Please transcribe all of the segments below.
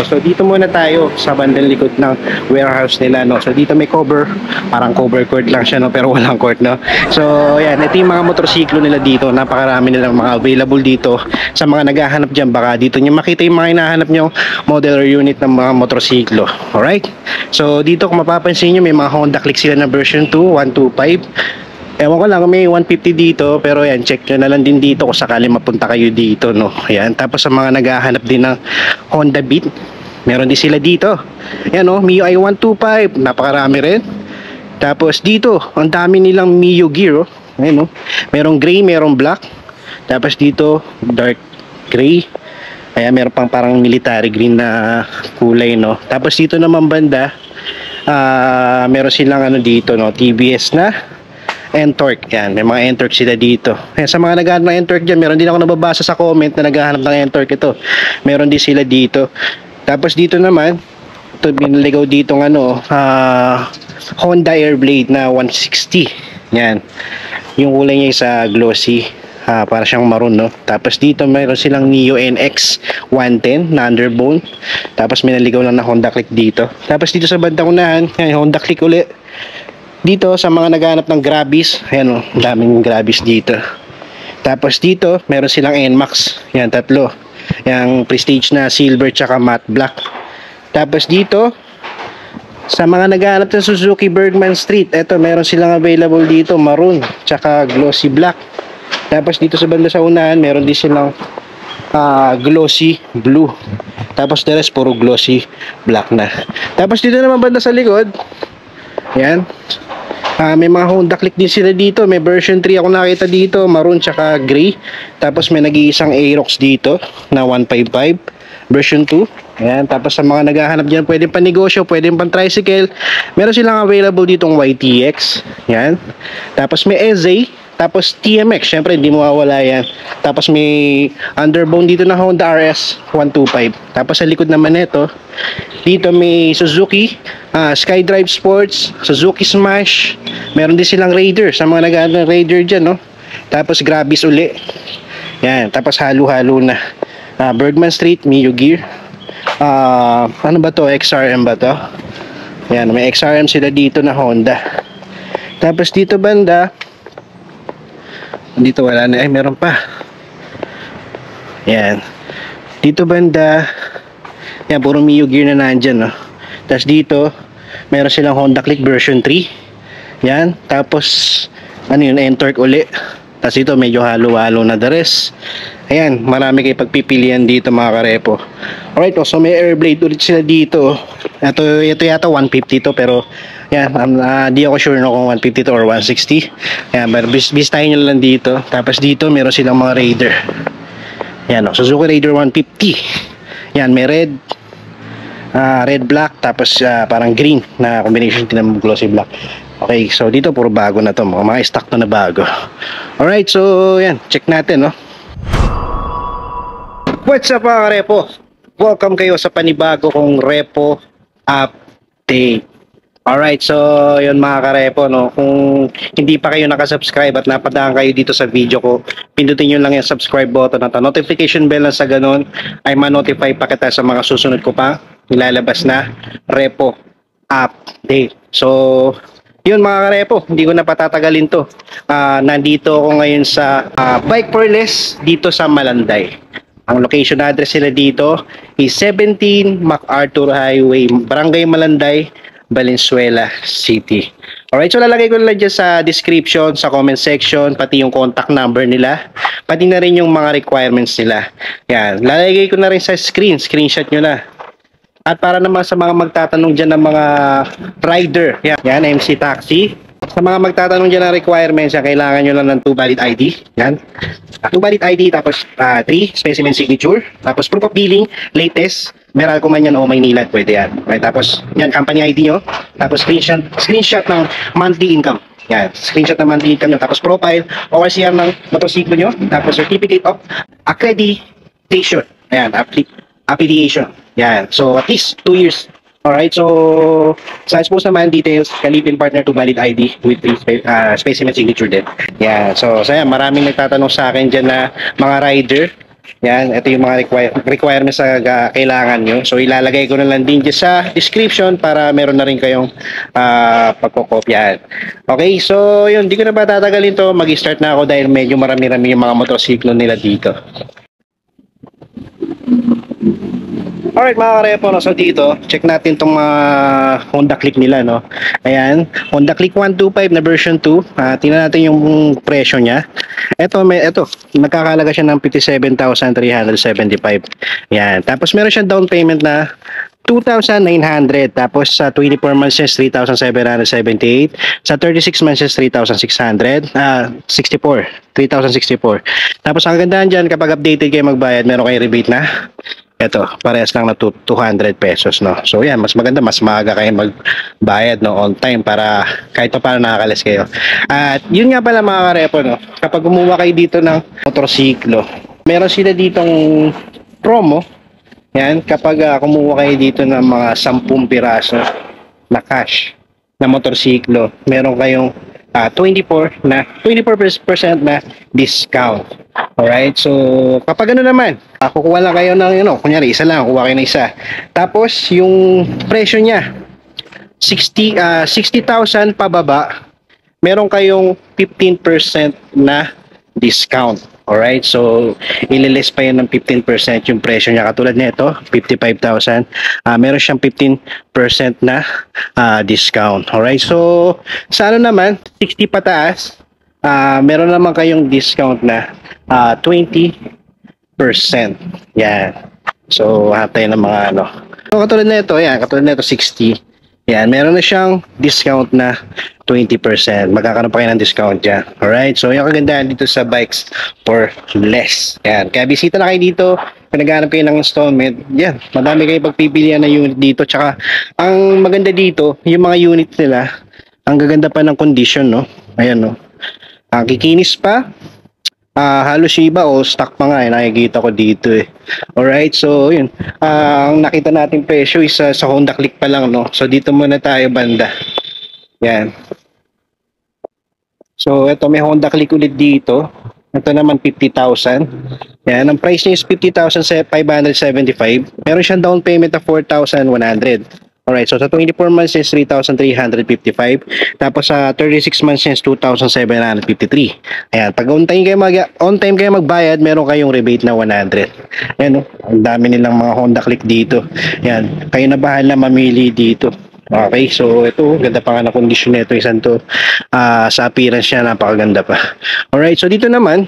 So dito muna tayo sa bandang likod ng warehouse nila, no. So dito may cover, parang cover court lang siya, no, pero walang court, no. So ayan, ito yung mga motorsiklo nila dito. Napakarami nilang mga available dito. Sa mga naghahanap diyan, baka dito niyo makita yung mga hinahanap niyo model or unit ng mga motorsiklo. Alright? So dito kung mapapansin niyo, may mga Honda Click sila na version 2, 125. Ewan ko lang kung may 150 dito, pero yan, check nyo na lang din dito kung sakali mapunta kayo dito, no. Ayan, tapos sa mga naghahanap din ng Honda Beat, meron din sila dito. Ayan, no, MIUI 125, napakarami rin. Tapos dito, ang dami nilang Mio Gear, oh. Ayan, no, merong gray, merong black. Tapos dito, dark gray. Ayan, meron pang parang military green na kulay, no. Tapos dito naman banda, meron silang ano dito, no, TBS na N-Torque. Yan, may mga N-Torque sila dito. Ayan, sa mga naghahanap ng N-Torque dyan, meron din ako nababasa sa comment na naghahanap ng N-Torque ito. Meron din sila dito. Tapos dito naman, ito binaligaw dito ng ano, Honda Airblade na 160. Yan. Yung kulay niya sa glossy. Para siyang maroon, no. Tapos dito meron silang Neo NX 110 na underbone. Tapos may naligaw lang na Honda Click dito. Tapos dito sa bandang unahan, yan, Honda Click ulit. Dito sa mga naghahanap ng Grabis, ayan, oh, daming Grabis dito. Tapos dito meron silang NMAX, yan, tatlo. Yang Prestige na silver tsaka matte black. Tapos dito sa mga naghahanap ng Suzuki Bergman Street, eto meron silang available dito, maroon tsaka glossy black. Tapos dito sa banda sa unahan, meron din silang glossy blue. Tapos the rest puro glossy black na. Tapos dito naman banda sa likod, yan, may mga Honda Click din sila dito. May version 3 ako nakita dito, maroon tsaka gray. Tapos may nag-iisang Aerox dito na 155 version 2. Ayan, tapos sa mga naghahanap dyan, pwedeng pan negosyo, pwedeng pan tricycle, meron silang available ditong YTX. Yan. Tapos may EZ, tapos TMX, syempre hindi mawawala yan. Tapos may underbone dito na Honda RS 125. Tapos sa likod naman nito, dito may Suzuki SkyDrive Sports, Suzuki Smash. Meron din silang Raider, sa mga naghahanap ng Raider dyan, no. Tapos Grabis uli. Yan, tapos halo-halo na. Bergman Street, Mio Gear. Ano ba to? XRM ba to? Yan, may XRM sila dito na Honda. Tapos dito banda, dito wala na, meron pa. Yan, dito banda, yan, puro Mio Gear na nandyan, no? Tapos dito meron silang Honda Click version 3. Yan, tapos ano yun, N-Torque uli. Tapos dito medyo halo-halo na the rest. Ayan, marami kayo pagpipilian dito mga karepo. Alright, so may Airblade ulit sila dito. Ito yata 150 to, pero yan, di ako sure no kung 150 to or 160. Ayan, but bistahin nyo lang dito. Tapos dito meron silang mga Raider. Yan, Suzuki Raider 150. Yan, may red, red black, tapos parang green na combination din ng glossy black. Okay, so dito puro bago na to, mga stock na bago. Alright, so yan, check natin, no. What's up mga karepo? Welcome kayo sa panibago kong repo update. Alright, so yun mga karepo, no, kung hindi pa kayo nakasubscribe at napadaan kayo dito sa video ko, pindutin nyo lang yung subscribe button at notification bell na sa ganun ay ma-notify pa kita sa mga susunod ko pa nilalabas na repo update. So yun mga karepo, hindi ko na patatagalin to. Nandito ako ngayon sa Bike for Less dito sa Malanday. Ang location address nila dito is 17 MacArthur Highway, Barangay Malanday, Valenzuela City. Alright, so lalagay ko lang dyan sa description, sa comment section, pati yung contact number nila, pati na rin yung mga requirements nila. Yan, lalagay ko na rin sa screenshot nyo na. At para naman sa mga magtatanong dyan ng mga rider, yan, MC Taxi. Sa mga magtatanong dyan ng requirements, kailangan nyo lang ng 2 valid ID. Yan. 2 valid ID, tapos 3 specimen signature, tapos proof of billing, latest, Meralco man yan o Maynilad, pwede yan. Okay, tapos yan, company ID nyo, tapos screenshot ng monthly income. Yan, screenshot ng monthly income nyo, tapos profile, ORCR ng motorsiklo nyo, tapos certificate of accreditation. Ayan, affiliation. Yan, so at least 2 years. Alright, so sa expose naman details, Kalipin partner to valid ID with 3 specimen signature din. Yan, so saya maraming nagtatanong sa akin dyan na mga rider Yan, ito yung mga requirements na kailangan nyo. So ilalagay ko na lang din dyan sa description para meron na rin kayong pagkokopyahan. Okay, so yun, di ko na ba tatagalin to. Mag-start na ako dahil medyo marami-rami yung mga motorsiklo nila dito. Alright mga karepo, no? So dito, check natin itong Honda Click nila, no? Ayan, Honda Click 125 na version 2. Tingnan natin yung presyo niya. Ito, nagkakalaga siya ng 57,375. Ayan, tapos meron siyang down payment na 2,900. Tapos sa 24 months is 3,778. Sa 36 months is 3,600. 64. 3,064. Tapos ang gandaan dyan, kapag updated kayo magbayad, meron kayo rebate na ito, parehas lang na 200 pesos, no? So yan, mas maganda, mas maaga kayo magbayad, no, on time para kahit pa paano nakakalis kayo. At yun nga pala mga karepo, no, kapag gumawa kayo dito ng motorsiklo, meron sila ditong promo. Yan, kapag kumuha kayo dito ng mga 10 piraso na cash na motorsiklo, meron kayong 24% na discount. Alright, so kapag ano naman, kukuha lang kayo ng kunyari isa lang, kuha kayo ng isa. Tapos yung presyo niya 60,000 pababa, meron kayong 15% na discount. Alright, so ililis pa yan ng 15% yung presyo niya. Katulad nito, 55,000. Meron siyang 15% na discount. Alright, so sa ano naman, 60 pataas, meron naman kayong discount na 20%. Yan. So, hatay ng mga ano. So, katulad nito, yan, katulad nito 60. Yan, meron na siyang discount na 20%. Magkakaroon pa kayo ng discount dyan. Alright, so yung kagandahan dito sa bikes for less. Yan, kaya bisita na kayo dito. Kung naghahanap kayo ng installment, yan, madami kayo pagpipilian na unit dito. Tsaka, ang maganda dito, yung mga unit nila, ang gaganda pa ng condition, no? Ayan, no? Kikinis pa. Halos yung iba stock pa nga nakikita ko dito Alright, so yun. Ang nakita natin presyo is sa Honda Click pa lang, no? So dito muna tayo banda. Yan. So ito may Honda Click ulit dito. Ito naman 50,000. Yan, ang price niya is 50,575. Meron siyang down payment na 4,100. Alright, so sa 24 months is 3,355. Tapos sa 36 months is 2,753. Ayan, pag on time kayo magbayad, meron kayong rebate na 100. Ayan, ang dami nilang mga Honda Click dito. Ayan, kayo na bahala mamili dito. Okay, so ito, ganda pa nga na kondisyon nito, isang to. Sa appearance niya, napakaganda pa. Alright, so dito naman,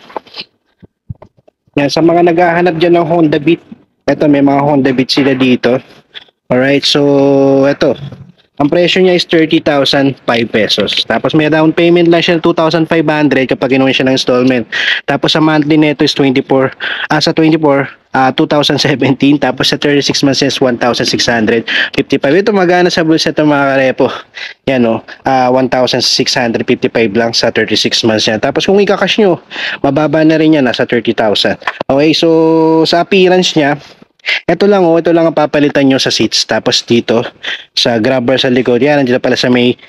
yan, sa mga naghahanap dyan ng Honda Beat, ito, may mga Honda Beat sila dito. Alright, so ito, ang presyo niya is 30,005 pesos. Tapos may down payment lang siya 2,500 kapag ginawa siya ng installment. Tapos sa monthly nito is 2,017. Tapos sa 36 months is 1,655. Ito magana sa bulsa ito mga karepo. Yan o, 1,655 lang sa 36 months yan. Tapos kung ika-cash nyo, mababa na rin yan, nasa 30,000. Okay, so sa appearance niya, ito lang ang papalitan nyo sa seats. Tapos dito sa grabber sa likod, yan, nandiyan pala sa may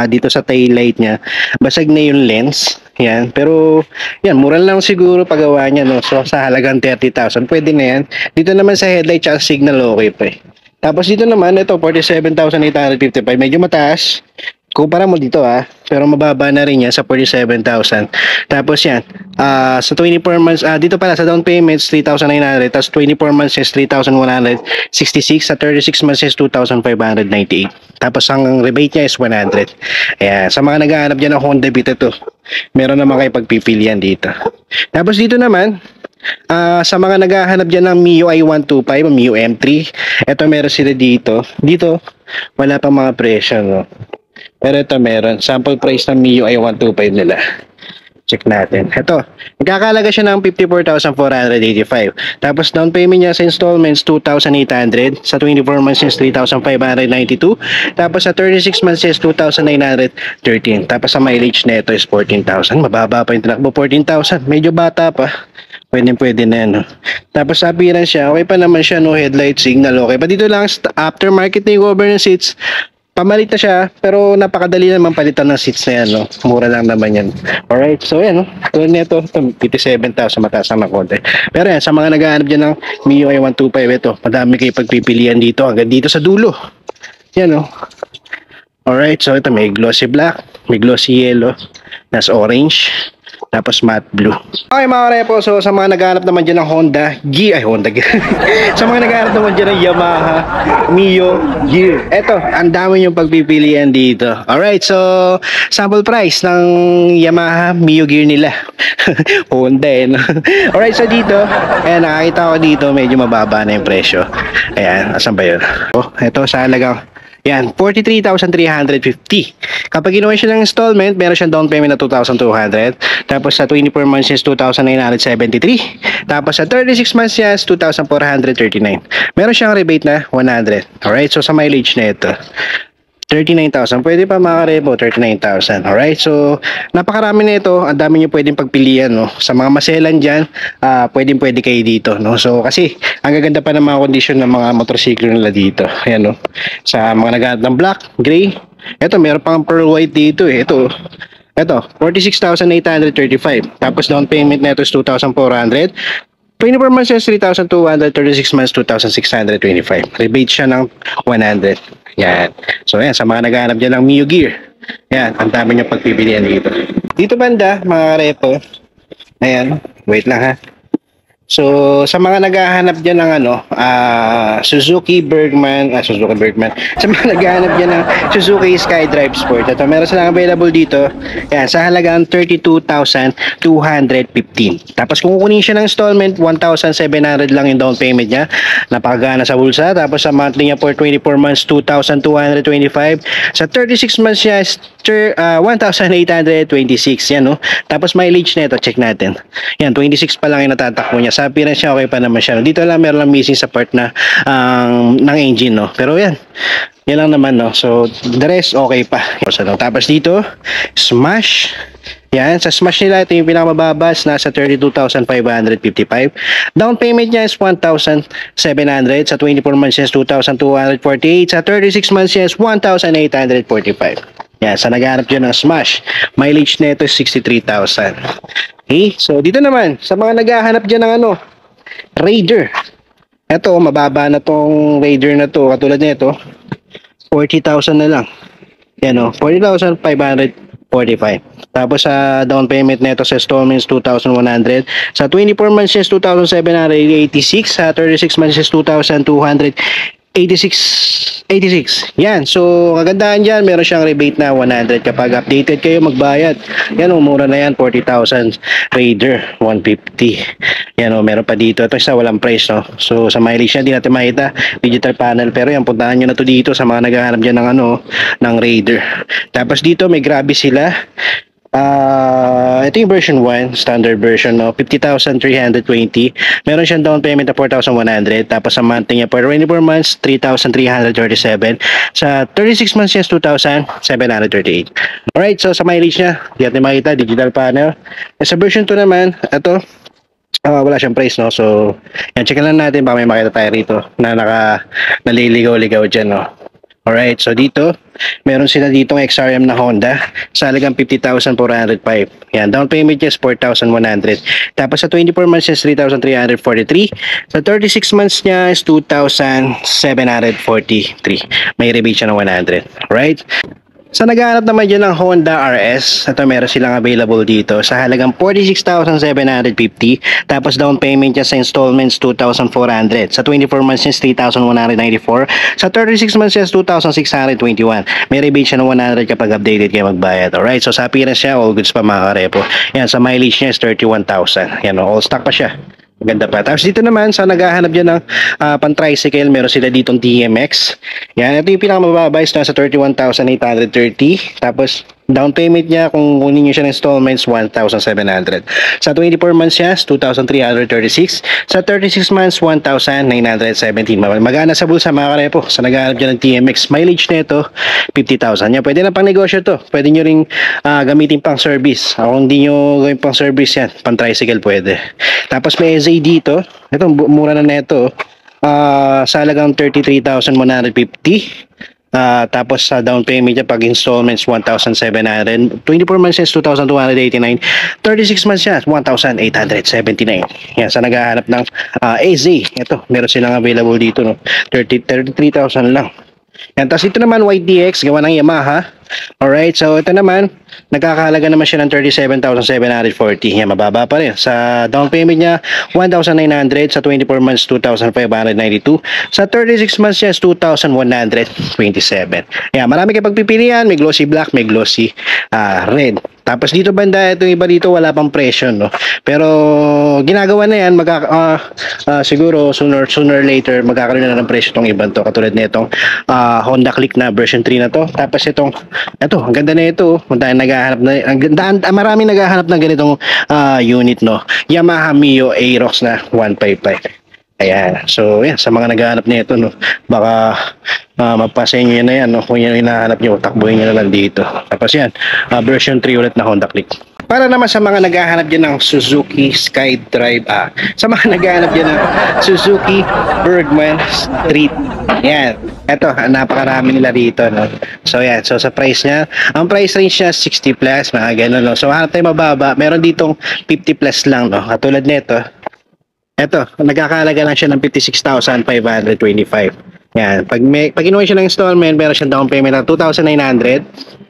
dito sa tail light niya, basag na yung lens. Yan, pero yan, mura lang siguro paggawa niya, no? So sa halagang 30,000, pwede na yan. Dito naman sa headlight at signal, okay pa Tapos dito naman, ito 47,855, medyo mataas. Kumpara mo dito pero mababa na rin yan sa 47,000. Tapos yan, sa 24 months, dito pala sa down payments 3,900, tapos 24 months is 3,166, sa 36 months is 2,598. Tapos ang rebate niya is 100. Ayan, sa mga naghahanap dyan ng Honda Beat, ito, meron naman kayo pagpipilian dito. Tapos dito naman, sa mga naghahanap dyan ng MIUI 125 o MIUI M3, ito meron sila dito. Dito, wala pang mga presyo, no? Pero ito meron. Sample price ng MIUI 125 nila. Check natin. Ito, nagkakalaga siya ng 54,485. Tapos down payment niya sa installments 2,800. Sa 24 months is 3,592. Tapos sa 36 months is 2,913. Tapos sa mileage nito is 14,000. Mababa pa yung tinakbo, 14,000. Medyo bata pa. Pwede na yan, no? Tapos sa appearance siya, okay pa naman siya, no? Headlight, signal, okay. Pa dito lang, aftermarket na yung cover ng seats. Pamalit na siya, pero napakadali naman palitan ng seats na yan, no? Mura lang naman yan. Alright, so yan, no? Tulad nito, 57,000 mataas ang konti. Pero yan, sa mga naghahanap dyan ng MIUI 125, ito, madami kayo pagpipilian dito, hanggang dito sa dulo. Yan, no? Alright, so ito may glossy black, may glossy yellow, nas orange, tapos matte blue. Okay mga repo, so sa mga naghahanap naman dyan ng Honda Gear, sa mga naghahanap naman dyan ng Yamaha Mio Gear, eto, ang dami yung pagpipilian dito. Alright, so sample price ng Yamaha Mio Gear nila. Honda no? Alright, so dito, ayan, nakakita ko dito, medyo mababa na yung presyo. Ayan, asan ba yun? Oh, eto sa halagang yan, 43,350. Kapag ginawa siya ng installment, meron siyang down payment na 2,200. Tapos sa 24 months is 2,973. Tapos sa 36 months is 2,439. Meron siyang rebate na 100. Alright, so sa mileage na ito, 39,000. Pwede pa mga rebo, 39,000. Alright, so napakarami na ito. Ang dami nyo pwedeng pagpilian, no? Sa mga maselan dyan, pwede kayo dito, no? So kasi ang gaganda pa ng mga kondisyon ng mga motorsiklo nila dito. Ayan, no? Sa mga naghahanap ng black, gray. Ito, meron pang pearl white dito eh. Ito, 46,835. Tapos down payment na ito is 2,400. 24 months is 3,200, 36 months 2,625. Rebate siya ng 100. Yan. So yan, sa mga naghahanap dyan ng Mio Gear. Yan, ang dami nyo pagpipilian dito. Dito banda, mga repo. Ayan, wait lang ha. So, sa mga naghahanap dyan ng Suzuki Bergman. Sa mga naghahanap dyan ng Suzuki SkyDrive Sport. Ito, meron silang available dito. Yan, sa halagang 32,215. Tapos, kung kukunin siya ng installment, 1,700 lang yung down payment niya. Napakagana sa bulsa. Tapos, sa monthly niya for 24 months, 2,225. Sa 36 months niya, 1,826. Yan, no? Tapos, mileage na ito, check natin. Yan, 26 pa lang yung natatakbo niya. Sa appearance niya, okay pa naman siya. Dito lang, meron lang missing sa part na ng engine, no? Pero yan, yan lang naman, no? So, the rest, okay pa. Tapos dito, Smash. Yan, sa Smash nila, ito yung pinakamababas, nasa 32,555. Down payment niya is 1,700. Sa 24 months is 2,248. Sa 36 months is 1,845. Yan, sa naghanap dyan ng Smash, mileage nito is 63,000. Okay, so dito naman, sa mga naghahanap dyan ng Raider. Ito, mababa na tong Raider na to, katulad nito, 40,000 na lang. Yan 40,545. Tapos sa down payment nito sa installments 2,100. Sa 24 months is 2,786. Sa 36 months is 2,286. Yan. So, kagandahan dyan, meron siyang rebate na 100. Kapag updated kayo, magbayad. Yan mura na yan. 40,000 Raider, 150. Yan meron pa dito. Ito isa, walang price, no? So, sa mileage niya, di natin makita. Digital panel. Pero yan, puntahan nyo na to dito sa mga naghahanap dyan ng ng Raider. Tapos dito, may grabe sila. Ito yung version 1, standard version, 50,320. Meron siyang down payment na 4,100. Tapos sa monthly niya for 24 months, 3,337. Sa 36 months niya, 2,738. Alright, so sa mileage niya, di natin makita, digital panel. Sa version 2 naman, ito, wala siyang price, no? So, yan, check lang natin, baka may makita tayo rito na naliligaw-ligaw dyan, no? Alright, so dito, meron sila ditong XRM na Honda sa halagang 50,405. Yan, down payment niya is 4,100. Tapos sa 24 months is 3,343. Sa 36 months niya is 2,743. May rebate siya ng 100. Alright? Sa naghahanap naman dyan ng Honda RS, ito meron silang available dito sa halagang 46,750. Tapos down payment niya sa installments 2,400. Sa 24 months is 3,194. Sa 36 months is 2,621. May rebate siya ng 100 kapag updated kayo magbayad. Alright, so sa appearance niya, all goods pa mga karepo. Yan, sa mileage niya is 31,000. Yan, all stock pa siya. Maganda pa. Tapos dito naman, sa naghahanap dyan ng pan-tricycle, meron sila ditong TMX. Yan, ito yung pinakamababa is nasa 31,830. Tapos, down payment niya, kung kunin nyo siya ng installments, 1,700. Sa 24 months niya, 2,336. Sa 36 months, 1,917. Magana sa bulsa mga karepo. Sa naghahanap dyan ng TMX, mileage nito, 50,000. Yan, pwede na pang negosyo to. Pwede nyo ring gamitin pang service. Kung hindi nyo gawin pang service yan, pang tricycle pwede. Tapos may SA dito. Ito, mura na neto. Sa halagang 33,150. Tapos sa down payment niya pag installments 1,700, 24 months is 2,289, 36 months siya 1,879. Yan sa naghahanap ng AZ. Ito, meron silang available dito no. 33,000 lang. Yan, tapos ito naman YDX gawa ng Yamaha. Alright, so ito naman nagkakahalaga naman siya ng 37,740. Yan, mababa pa rin. Sa down payment niya 1,900, sa 24 months 2,592, sa 36 months niya is 2,127. Yan, marami kayong pagpipilian, may glossy black, may glossy red. Tapos dito banda, itong iba dito wala pang presyo, no? Pero ginagawa na yan, siguro sooner later magkakaroon na ng presyo itong ibang to. Katulad nitong Honda Click na version 3 na to. Tapos itong, ang ganda na ito. Marami naghahanap ng ganitong unit, no? Yamaha Mio Aerox na 155. Ayan. So, yan. Sa mga naghahanap nito, no? Baka magpasa nyo na yan, no? Kung yan hinahanap nyo, takbuhin nyo na lang dito. Tapos yan, version 3 ulit na Honda Click. Para naman sa mga naghahanap dyan ng Suzuki SkyDrive, sa mga naghahanap dyan ng Suzuki Bergman Street. Yan. Ito, napakarami nila dito, no? So, yan. So, sa price niya, ang price range niya 60 plus, mga ganun, no? So, hanap tayo mababa. Meron ditong 50 plus lang, no? Katulad nito. Ito, nagkakahalaga lang siya ng 56,525. Yan. Pag inuwi siya ng installment, meron siyang down payment ng 2,900.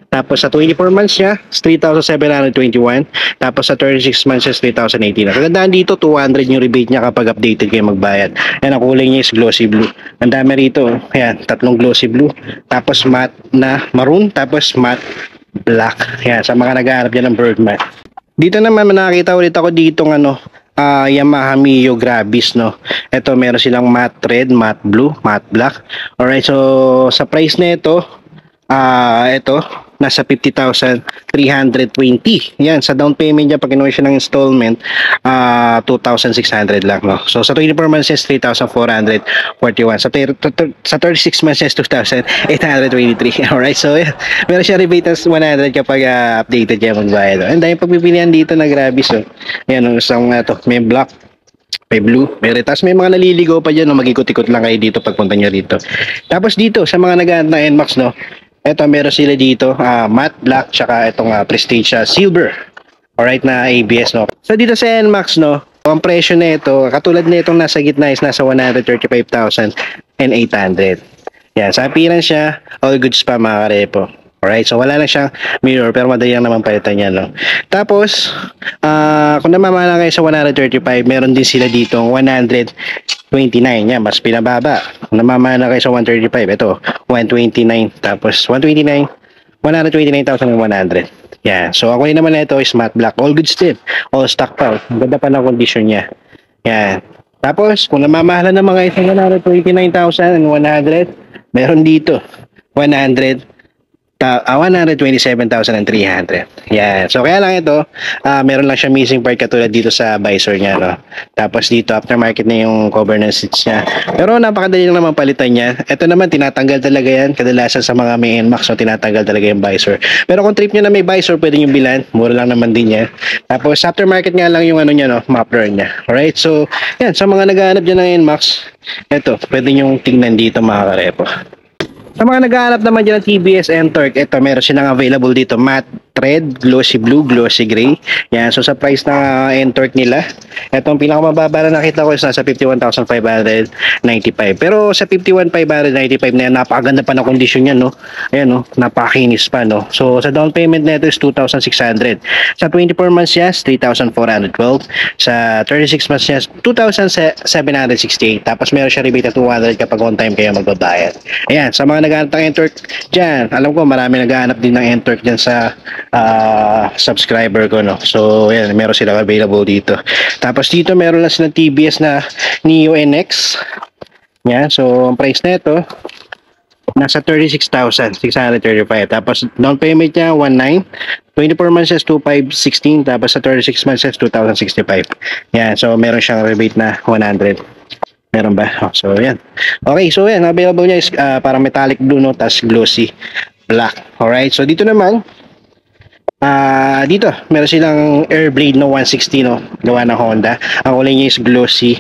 Tapos sa 24 months niya, 3,721. Tapos sa 36 months niya, 3,018. Kagandaan dito, 200 yung rebate niya kapag updated kayo magbayad. Yan, ang kulay niya is glossy blue. Ang dami rito. Yan, tatlong glossy blue. Tapos matte na maroon. Tapos matte black. Yan, sa mga naghahanap dyan ng Bergman. Dito naman, nakakita ulit ako dito Yamaha Mio Gravis, no. Ito meron silang matte red, matte blue, matte black. Alright, so sa price na ito, ito nasa 50,320. Yan, sa down payment niya pag inuwi siya ng installment, 2,600 lang, no. So sa 24 months is 3,441. Sa 36 months is 2,823. Alright, so yan. Meron siya rebate ng 100 kapag updated niya magbayad. And dahil pagpipilian dito na Gravis, so yan, isang may black, may blue, may red. Tapos may mga naliligaw pa dyan, no? Mag-ikot-ikot lang kayo dito pagpunta nyo rito. Tapos dito, sa mga naghahanap ng NMAX, no, eto meron sila dito, matte black, tsaka itong Prestige silver. Alright, na ABS, no. So dito sa NMAX, no, ang presyo na ito, katulad na itong nasa gitna is nasa 135,800. Yan, sa appearance siya, all goods pa mga karepo. Alright, so wala lang siyang mirror pero madali lang naman palitan niya, no. Tapos, kung namamana kayo sa 135, meron din sila dito 129, yan, mas pinababa. Kung namamana kayo sa 135, ito, 129, tapos 129, 129,100. Yan, so ako naman na ito is matte black, all goods din, all stock pa, ganda pa ng condition niya. Yan, tapos kung namamahala naman kayo sa 129,100, meron dito 127,300. Yan. So, kaya lang ito, meron lang siya missing part katulad dito sa visor niya, no? Tapos dito, aftermarket na yung cover ng seats niya. Pero napakadali lang naman palitan niya. Ito naman, tinatanggal talaga yan. Kadalasan sa mga may NMAX, so tinatanggal talaga yung visor. Pero kung trip niyo na may visor, pwede nyo bilan. Mura lang naman din yan. Tapos, aftermarket nga lang yung niya, no? Muffler niya. Alright? So, yan. Sa mga naghahanap dyan ng NMAX, ito, pwede nyo tingnan dito mga karepo. Sa mga naghahanap naman dyan ng TBS N-Torque, ito meron silang available dito, matte red, glossy blue, glossy gray. Yan, so sa price ng N-Torque nila, itong pinakamababa na nakita ko is nasa 51,595. Pero sa 51,595 na yan, napakaganda pa ng kondisyon yan, no? Ayan, no? Napakakinis pa, no? So sa down payment na ito is 2,600. Sa 24 months niya, 3,412. Sa 36 months niya, 2,768. Tapos meron siya rebate na 200 kapag on time kayo magbabayad. Ayan, sa mga naghahanap ng N-Torque dyan, alam ko marami naghahanap din ng N-Torque dyan sa subscriber ko, no. So ayan, meron silang available dito. Tapos dito meron lang silang TBS na Neo NX. Yan, so ang price na ito nasa 36,635. Tapos down payment niya 19, 24 months is 2,516. Tapos sa 36 months is 2,065. Yan, so meron siyang rebate na 100. Meron ba? Oh, so yan. Okay, so yan, available niya is parang metallic blue, no, tas glossy black. Alright, so dito naman dito meron silang Airblade no 160, no, gawa ng Honda. Ang kulay niya is glossy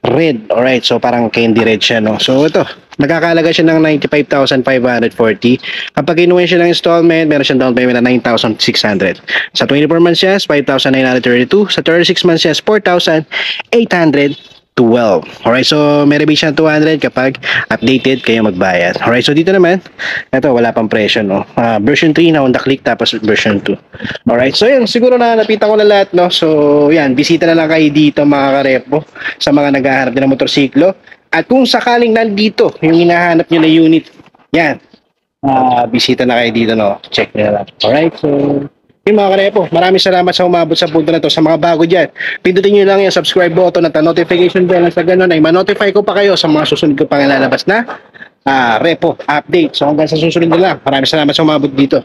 red. Alright, so parang candy red siya, no? So ito, nagkakalaga siya ng 95,540. Kapag kinuha siya ng installment, meron siyang down payment na 9,600. Sa 24 months siya, 5,932. Sa 36 months siya, 4,812. Alright, so may rebate siya ng 200 kapag updated kayo magbayad. Alright, so dito naman, ito wala pang presyo, no? Version 3 na Honda Click, tapos version 2. Alright, so yun, siguro na napitan ko na lahat, no? So yan, bisita na lang kayo dito mga karepo sa mga naghahanap din ng motorsiklo. At kung sakaling nandito yung hinahanap nyo na unit, yan, bisita na kayo dito, no? Check nyo na lang. Alright, so yung mga karepo, maraming salamat sa umabot sa punto na to. Sa mga bago dyan, pindutin nyo lang yung subscribe button at notification bell, sa ganun ay ma-notify ko pa kayo sa mga susunod ko pang lalabas na repo update. So hanggang sa susunod na lang, maraming salamat sa umabot dito.